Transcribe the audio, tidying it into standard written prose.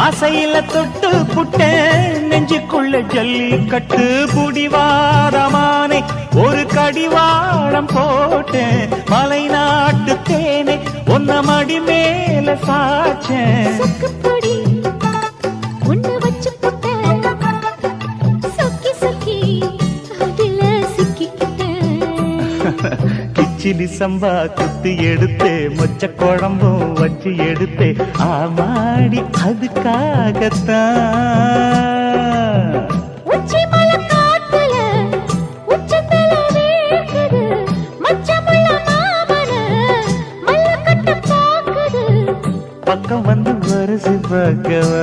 ஆசையில தொட்டு புட்டேன் நெஞ்சுக்குள்ள ஜல்லி கட்டு புடிவாரமானே ஒரு கடிவாளம் போட்டேன் மலை நாட்டு தேனே ஒன்ன மடி மேல சாச்சேன் கிச்சிலி சம்பா குத்தி எடுத்தே மொச்ச குழம்பும் வச்சு எடுத்தே ஆமாடி அதுக்காகத்தான் பக்கம் வந்து வருது பக்கவா